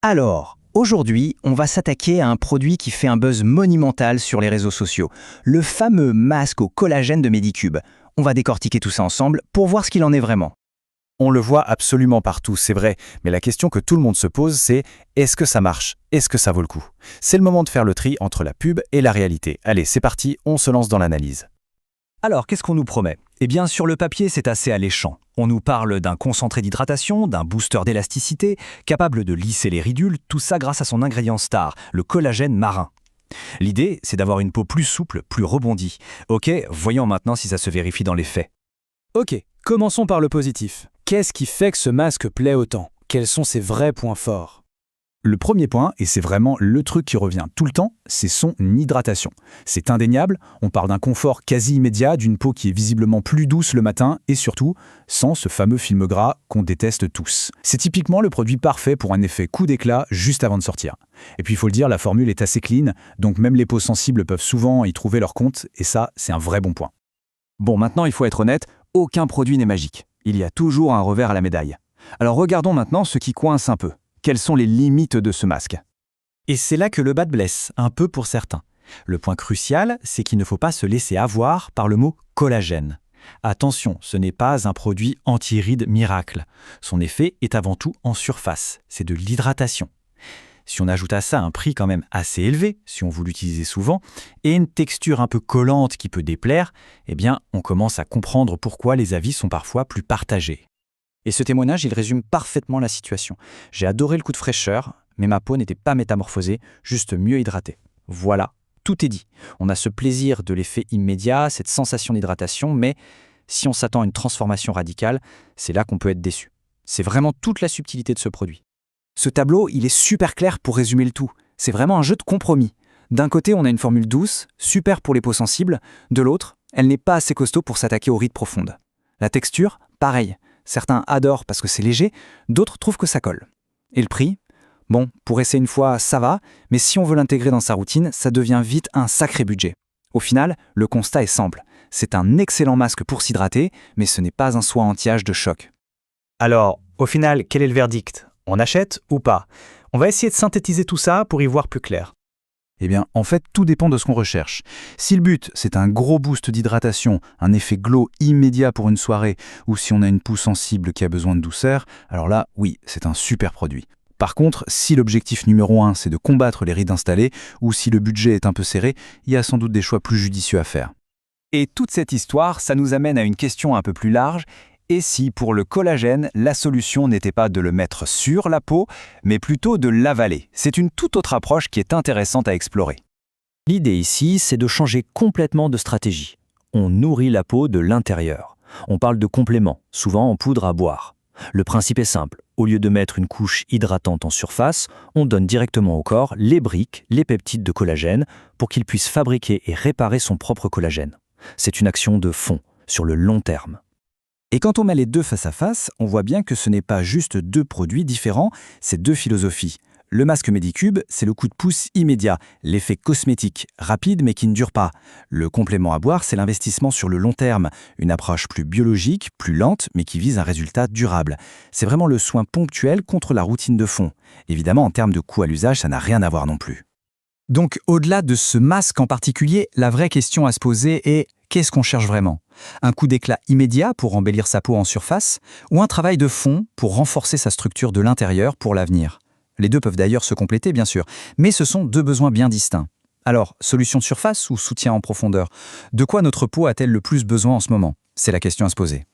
Alors, aujourd'hui, on va s'attaquer à un produit qui fait un buzz monumental sur les réseaux sociaux, le fameux masque au collagène de Medicube. On va décortiquer tout ça ensemble pour voir ce qu'il en est vraiment. On le voit absolument partout, c'est vrai, mais la question que tout le monde se pose, c'est est-ce que ça marche? Est-ce que ça vaut le coup? C'est le moment de faire le tri entre la pub et la réalité. Allez, c'est parti, on se lance dans l'analyse. Alors, qu'est-ce qu'on nous promet? Eh bien, sur le papier, c'est assez alléchant. On nous parle d'un concentré d'hydratation, d'un booster d'élasticité, capable de lisser les ridules, tout ça grâce à son ingrédient star, le collagène marin. L'idée, c'est d'avoir une peau plus souple, plus rebondie. Ok, voyons maintenant si ça se vérifie dans les faits. Ok, commençons par le positif. Qu'est-ce qui fait que ce masque plaît autant? Quels sont ses vrais points forts? Le premier point, et c'est vraiment le truc qui revient tout le temps, c'est son hydratation. C'est indéniable, on parle d'un confort quasi immédiat, d'une peau qui est visiblement plus douce le matin et surtout, sans ce fameux film gras qu'on déteste tous. C'est typiquement le produit parfait pour un effet coup d'éclat juste avant de sortir. Et puis il faut le dire, la formule est assez clean, donc même les peaux sensibles peuvent souvent y trouver leur compte, et ça, c'est un vrai bon point. Bon, maintenant, il faut être honnête, aucun produit n'est magique. Il y a toujours un revers à la médaille. Alors regardons maintenant ce qui coince un peu. Quelles sont les limites de ce masque? Et c'est là que le bas blesse, un peu pour certains. Le point crucial, c'est qu'il ne faut pas se laisser avoir par le mot collagène. Attention, ce n'est pas un produit anti-rides miracle. Son effet est avant tout en surface, c'est de l'hydratation. Si on ajoute à ça un prix quand même assez élevé, si on veut l'utiliser souvent, et une texture un peu collante qui peut déplaire, eh bien, on commence à comprendre pourquoi les avis sont parfois plus partagés. Et ce témoignage, il résume parfaitement la situation. J'ai adoré le coup de fraîcheur, mais ma peau n'était pas métamorphosée, juste mieux hydratée. Voilà, tout est dit. On a ce plaisir de l'effet immédiat, cette sensation d'hydratation, mais si on s'attend à une transformation radicale, c'est là qu'on peut être déçu. C'est vraiment toute la subtilité de ce produit. Ce tableau, il est super clair pour résumer le tout. C'est vraiment un jeu de compromis. D'un côté, on a une formule douce, super pour les peaux sensibles. De l'autre, elle n'est pas assez costaud pour s'attaquer aux rides profondes. La texture, pareil. Certains adorent parce que c'est léger, d'autres trouvent que ça colle. Et le prix? Bon, pour essayer une fois, ça va, mais si on veut l'intégrer dans sa routine, ça devient vite un sacré budget. Au final, le constat est simple. C'est un excellent masque pour s'hydrater, mais ce n'est pas un soin anti-âge de choc. Alors, au final, quel est le verdict? On achète ou pas? On va essayer de synthétiser tout ça pour y voir plus clair. Eh bien, en fait, tout dépend de ce qu'on recherche. Si le but, c'est un gros boost d'hydratation, un effet glow immédiat pour une soirée, ou si on a une peau sensible qui a besoin de douceur, alors là, oui, c'est un super produit. Par contre, si l'objectif numéro 1, c'est de combattre les rides installées, ou si le budget est un peu serré, il y a sans doute des choix plus judicieux à faire. Et toute cette histoire, ça nous amène à une question un peu plus large. Et si, pour le collagène, la solution n'était pas de le mettre sur la peau, mais plutôt de l'avaler? C'est une toute autre approche qui est intéressante à explorer. L'idée ici, c'est de changer complètement de stratégie. On nourrit la peau de l'intérieur. On parle de compléments, souvent en poudre à boire. Le principe est simple. Au lieu de mettre une couche hydratante en surface, on donne directement au corps les briques, les peptides de collagène, pour qu'il puisse fabriquer et réparer son propre collagène. C'est une action de fond, sur le long terme. Et quand on met les deux face à face, on voit bien que ce n'est pas juste deux produits différents, c'est deux philosophies. Le masque Medicube, c'est le coup de pouce immédiat, l'effet cosmétique, rapide mais qui ne dure pas. Le complément à boire, c'est l'investissement sur le long terme, une approche plus biologique, plus lente, mais qui vise un résultat durable. C'est vraiment le soin ponctuel contre la routine de fond. Évidemment, en termes de coût à l'usage, ça n'a rien à voir non plus. Donc, au-delà de ce masque en particulier, la vraie question à se poser est qu'est-ce qu'on cherche vraiment? Un coup d'éclat immédiat pour embellir sa peau en surface ou un travail de fond pour renforcer sa structure de l'intérieur pour l'avenir? Les deux peuvent d'ailleurs se compléter, bien sûr, mais ce sont deux besoins bien distincts. Alors, solution de surface ou soutien en profondeur? De quoi notre peau a-t-elle le plus besoin en ce moment? C'est la question à se poser.